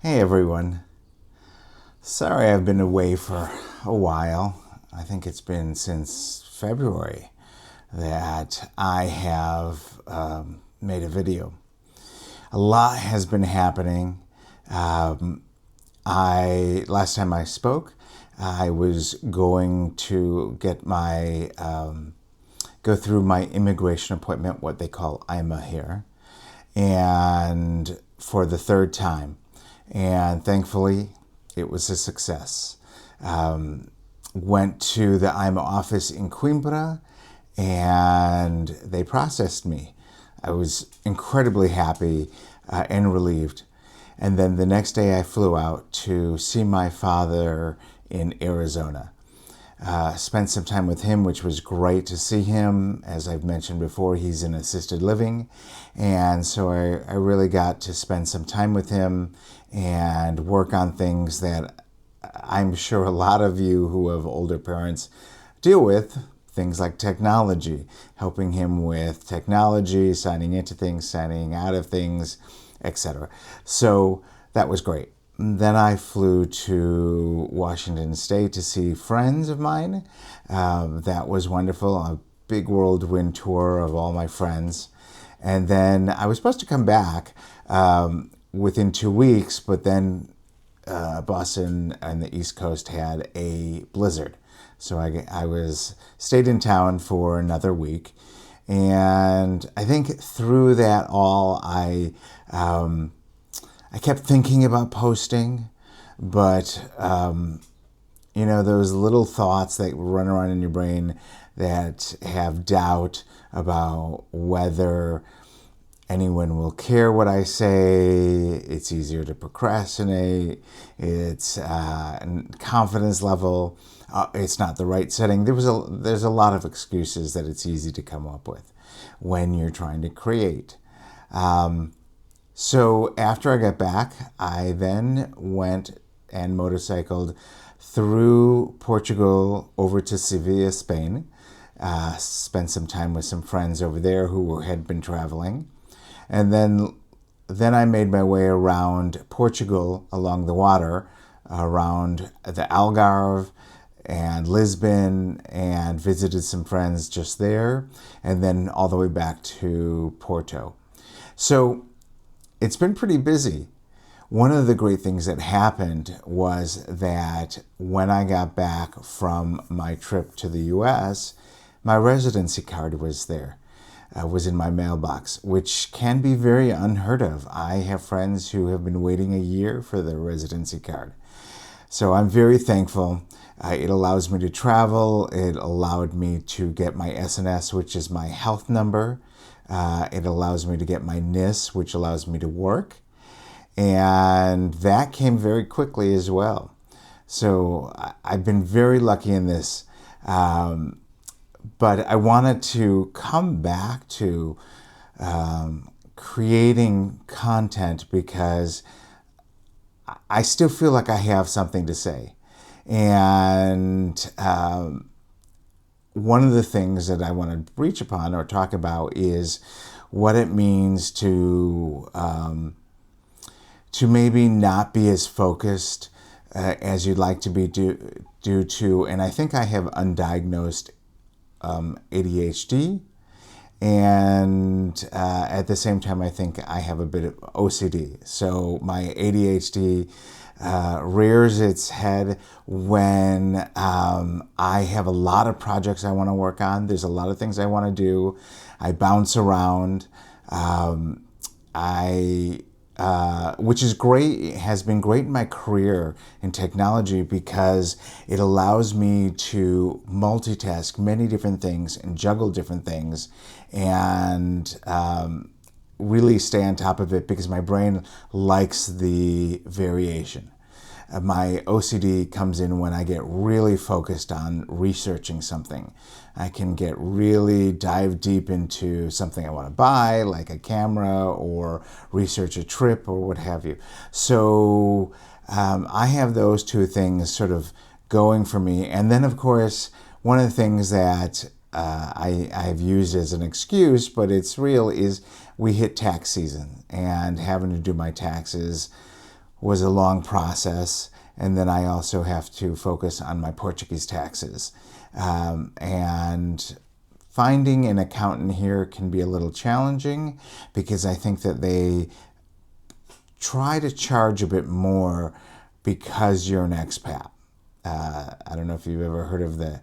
Hey everyone. Sorry I've been away for a while. I think it's been since February that I have made a video. A lot has been happening. Last time I spoke, I was going to get my go through my immigration appointment, what they call IMA here, and for the third time. And thankfully, it was a success. Went to the IMA office in Coimbra, and they processed me. I was incredibly happy and relieved. And then the next day I flew out to see my father in Arizona. Spent some time with him, which was great to see him. As I've mentioned before, he's in assisted living. And so I really got to spend some time with him and work on things that I'm sure a lot of you who have older parents deal with. Things like technology, helping him with technology, signing into things, signing out of things, etc. So that was great. Then I flew to Washington State to see friends of mine. That was wonderful. A big whirlwind tour of all my friends. And then I was supposed to come back within 2 weeks, but then Boston and the East Coast had a blizzard. So I stayed in town for another week. And I think through that all, I kept thinking about posting, but those little thoughts that run around in your brain that have doubt about whether anyone will care what I say. It's easier to procrastinate. It's confidence level. It's not the right setting. There's a lot of excuses that it's easy to come up with when you're trying to create. So after I got back, I then went and motorcycled through Portugal over to Sevilla, Spain. Spent some time with some friends over there who had been traveling. And then I made my way around Portugal along the water, around the Algarve and Lisbon, and visited some friends just there, and then all the way back to Porto. So it's been pretty busy. One of the great things that happened was that when I got back from my trip to the US, my residency card was there. Was in my mailbox, which can be very unheard of. I have friends who have been waiting a year for their residency card. So I'm very thankful. It allows me to travel. It allowed me to get my SNS, which is my health number. It allows me to get my NIS, which allows me to work. And that came very quickly as well. So I've been very lucky in this. But I wanted to come back to creating content because I still feel like I have something to say. And one of the things that I want to reach upon or talk about is what it means to maybe not be as focused as you'd like to be due to, and I think I have undiagnosed ADHD, and at the same time I think I have a bit of OCD. So my ADHD rears its head when I have a lot of projects I want to work on. There's a lot of things I want to do. I bounce around. Which is great. It has been great in my career in technology because it allows me to multitask many different things and juggle different things and really stay on top of it because my brain likes the variation. My OCD comes in when I get really focused on researching something. I can get really dive deep into something I want to buy, like a camera, or research a trip or what have you. So I have those two things sort of going for me. And then, of course, one of the things that I've used as an excuse, but it's real, is we hit tax season, and having to do my taxes was a long process. And then I also have to focus on my Portuguese taxes. And finding an accountant here can be a little challenging because I think that they try to charge a bit more because you're an expat. I don't know if you've ever heard of the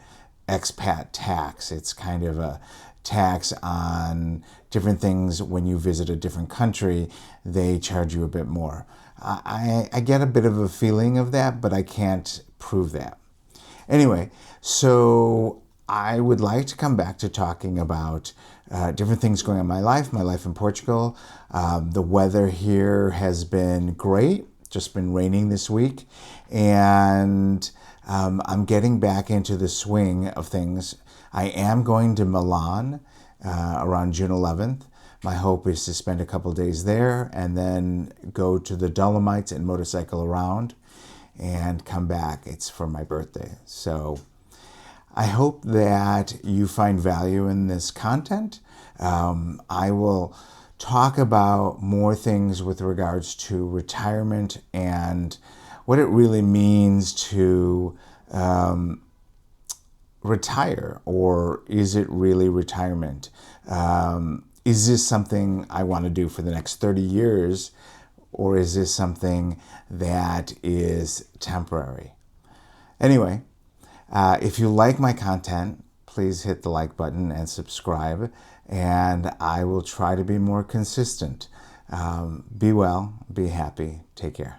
expat tax. It's kind of a tax on different things. When you visit a different country, they charge you a bit more. I get a bit of a feeling of that, but I can't prove that. Anyway, so I would like to come back to talking about different things going on in my life in Portugal. The weather here has been great, just been raining this week, and I'm getting back into the swing of things. I am going to Milan around June 11th. My hope is to spend a couple days there and then go to the Dolomites and motorcycle around and come back. It's for my birthday. So I hope that you find value in this content. I will talk about more things with regards to retirement and what it really means to retire, or is it really retirement? Is this something I want to do for the next 30 years, or is this something that is temporary? Anyway, if you like my content, please hit the like button and subscribe, and I will try to be more consistent. Be well, be happy, take care.